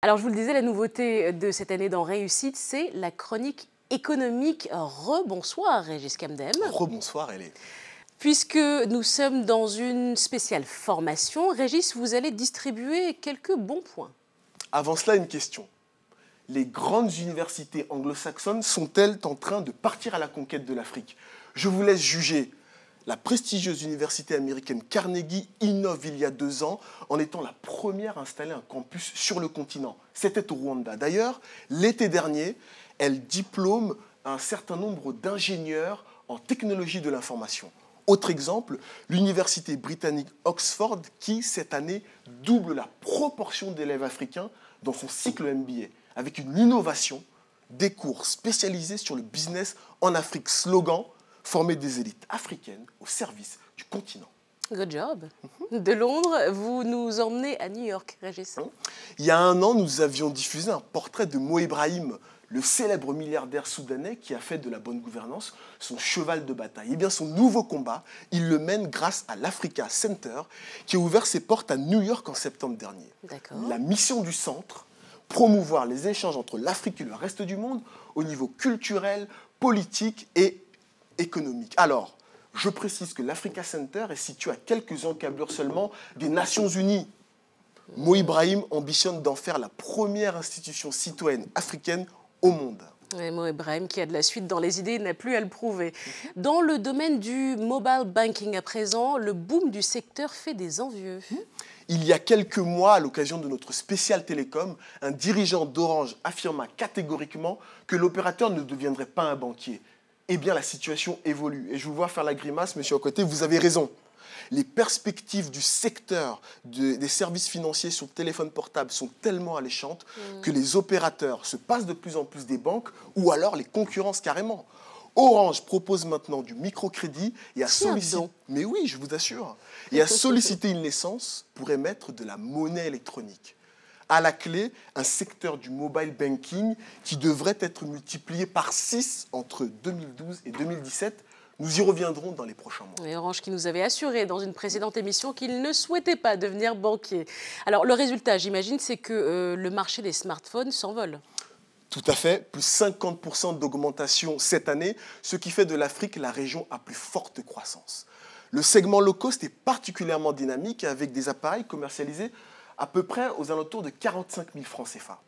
Alors, je vous le disais, la nouveauté de cette année dans Réussite, c'est la chronique économique. Rebonsoir, Régis Camdem. Rebonsoir, elle est. Puisque nous sommes dans une spéciale formation, Régis, vous allez distribuer quelques bons points. Avant cela, une question. Les grandes universités anglo-saxonnes sont-elles en train de partir à la conquête de l'Afrique? Je vous laisse juger. La prestigieuse université américaine Carnegie innove il y a 2 ans en étant la première à installer un campus sur le continent. C'était au Rwanda. D'ailleurs, l'été dernier, elle diplôme un certain nombre d'ingénieurs en technologie de l'information. Autre exemple, l'université britannique Oxford qui, cette année, double la proportion d'élèves africains dans son cycle MBA, avec une innovation, des cours spécialisés sur le business en Afrique. Slogan: former des élites africaines au service du continent. Good job. De Londres, vous nous emmenez à New York, Régis. Il y a 1 an, nous avions diffusé un portrait de Mo Ibrahim, le célèbre milliardaire soudanais qui a fait de la bonne gouvernance son cheval de bataille. Eh bien, son nouveau combat, il le mène grâce à l'Africa Center, qui a ouvert ses portes à New York en septembre dernier. La mission du centre: promouvoir les échanges entre l'Afrique et le reste du monde au niveau culturel, politique et économique. Alors, je précise que l'Africa Center est situé à quelques encablures seulement des Nations Unies. Mo Ibrahim ambitionne d'en faire la première institution citoyenne africaine au monde. Et Mo Ibrahim, qui a de la suite dans les idées, n'a plus à le prouver. Dans le domaine du mobile banking à présent, le boom du secteur fait des envieux. Il y a quelques mois, à l'occasion de notre spécial télécom, un dirigeant d'Orange affirma catégoriquement que l'opérateur ne deviendrait pas un banquier. Eh bien, la situation évolue. Et je vous vois faire la grimace, monsieur à côté, vous avez raison. Les perspectives du secteur des services financiers sur téléphone portable sont tellement alléchantes que les opérateurs se passent de plus en plus des banques ou alors les concurrencent carrément. Orange propose maintenant du microcrédit et a sollicité... Mais oui, je vous assure. Et a sollicité une licence pour émettre de la monnaie électronique. À la clé, un secteur du mobile banking qui devrait être multiplié par 6 entre 2012 et 2017. Nous y reviendrons dans les prochains mois. Et Orange qui nous avait assuré dans une précédente émission qu'il ne souhaitait pas devenir banquier. Alors le résultat, j'imagine, c'est que le marché des smartphones s'envole. Tout à fait, plus 50% d'augmentation cette année, ce qui fait de l'Afrique la région à plus forte croissance. Le segment low cost est particulièrement dynamique avec des appareils commercialisés à peu près aux alentours de 45 000 francs CFA.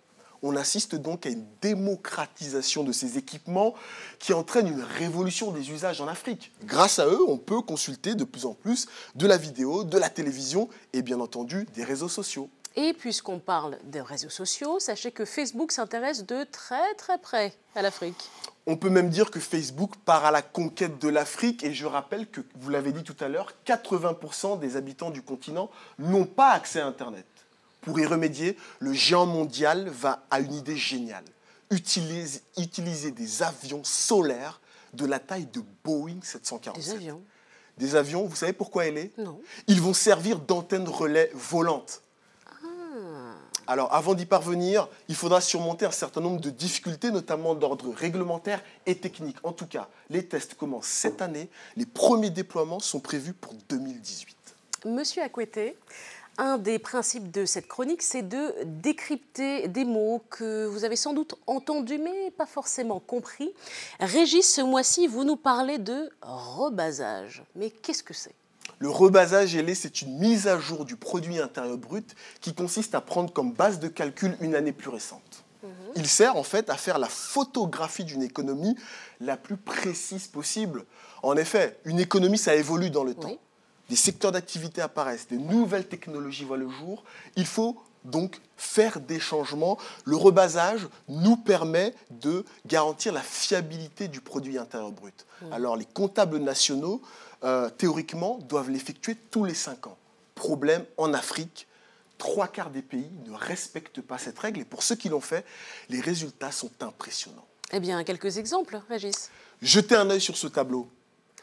On assiste donc à une démocratisation de ces équipements qui entraîne une révolution des usages en Afrique. Grâce à eux, on peut consulter de plus en plus de la vidéo, de la télévision et bien entendu des réseaux sociaux. Et puisqu'on parle de réseaux sociaux, sachez que Facebook s'intéresse de très très près à l'Afrique. On peut même dire que Facebook part à la conquête de l'Afrique et je rappelle que, vous l'avez dit tout à l'heure, 80% des habitants du continent n'ont pas accès à Internet. Pour y remédier, le géant mondial a une idée géniale. Utiliser des avions solaires de la taille de Boeing 747. Des avions? Des avions, vous savez pourquoi elle est? Non. Ils vont servir d'antenne relais volante. Alors, avant d'y parvenir, il faudra surmonter un certain nombre de difficultés, notamment d'ordre réglementaire et technique. En tout cas, les tests commencent cette année. Les premiers déploiements sont prévus pour 2018. Monsieur Akouete, un des principes de cette chronique, c'est de décrypter des mots que vous avez sans doute entendus, mais pas forcément compris. Régis, ce mois-ci, vous nous parlez de rebasage. Mais qu'est-ce que c'est ? Le rebasage ailé, c'est une mise à jour du produit intérieur brut qui consiste à prendre comme base de calcul une année plus récente. Il sert en fait à faire la photographie d'une économie la plus précise possible. En effet, une économie, ça évolue dans le temps. Des secteurs d'activité apparaissent, des nouvelles technologies voient le jour. Il faut donc faire des changements. Le rebasage nous permet de garantir la fiabilité du produit intérieur brut. Alors les comptables nationaux, théoriquement, doivent l'effectuer tous les 5 ans. Problème, en Afrique, 3/4 des pays ne respectent pas cette règle et pour ceux qui l'ont fait, les résultats sont impressionnants. Eh bien, quelques exemples, Régis. Jetez un œil sur ce tableau.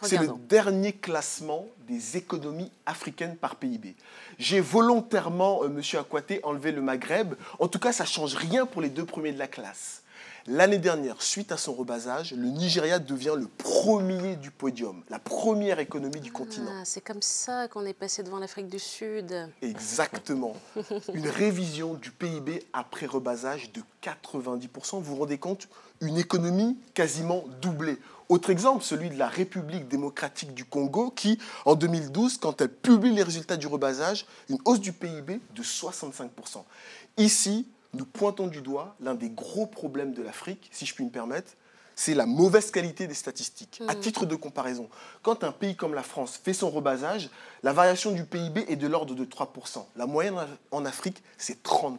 C'est le Regardons. dernier classement des économies africaines par PIB. J'ai volontairement, monsieur Akouate, enlevé le Maghreb. En tout cas, ça ne change rien pour les 2 premiers de la classe. L'année dernière, suite à son rebasage, le Nigeria devient le premier du podium, la première économie du continent. C'est comme ça qu'on est passé devant l'Afrique du Sud. Exactement. Une révision du PIB après rebasage de 90%. Vous vous rendez compte? Une économie quasiment doublée. Autre exemple, celui de la République démocratique du Congo qui, en 2012, quand elle publie les résultats du rebasage, une hausse du PIB de 65%. Ici, nous pointons du doigt l'un des gros problèmes de l'Afrique, si je puis me permettre, c'est la mauvaise qualité des statistiques. À titre de comparaison, quand un pays comme la France fait son rebasage, la variation du PIB est de l'ordre de 3%. La moyenne en Afrique, c'est 30%.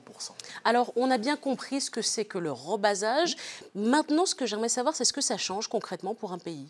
Alors, on a bien compris ce que c'est que le rebasage. Maintenant, ce que j'aimerais savoir, c'est ce que ça change concrètement pour un pays.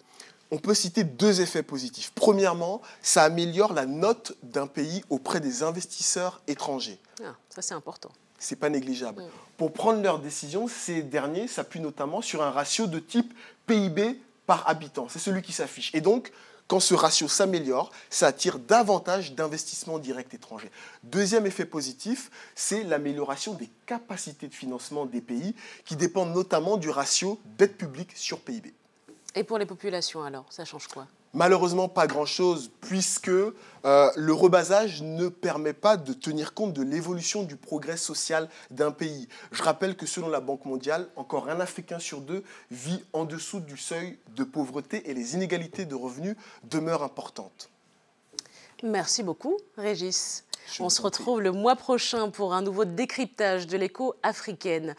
On peut citer deux effets positifs. Premièrement, ça améliore la note d'un pays auprès des investisseurs étrangers. Ah, ça, c'est important. Ce n'est pas négligeable. Pour prendre leurs décisions, ces derniers s'appuient notamment sur un ratio de type PIB par habitant. C'est celui qui s'affiche. Et donc, quand ce ratio s'améliore, ça attire davantage d'investissements directs étrangers. Deuxième effet positif, c'est l'amélioration des capacités de financement des pays qui dépendent notamment du ratio dette publique sur PIB. Et pour les populations, alors, ça change quoi? Malheureusement, pas grand-chose, puisque le rebasage ne permet pas de tenir compte de l'évolution du progrès social d'un pays. Je rappelle que selon la Banque mondiale, encore un Africain sur deux vit en dessous du seuil de pauvreté et les inégalités de revenus demeurent importantes. Merci beaucoup, Régis. On se retrouve le mois prochain pour un nouveau décryptage de l'écho africaine.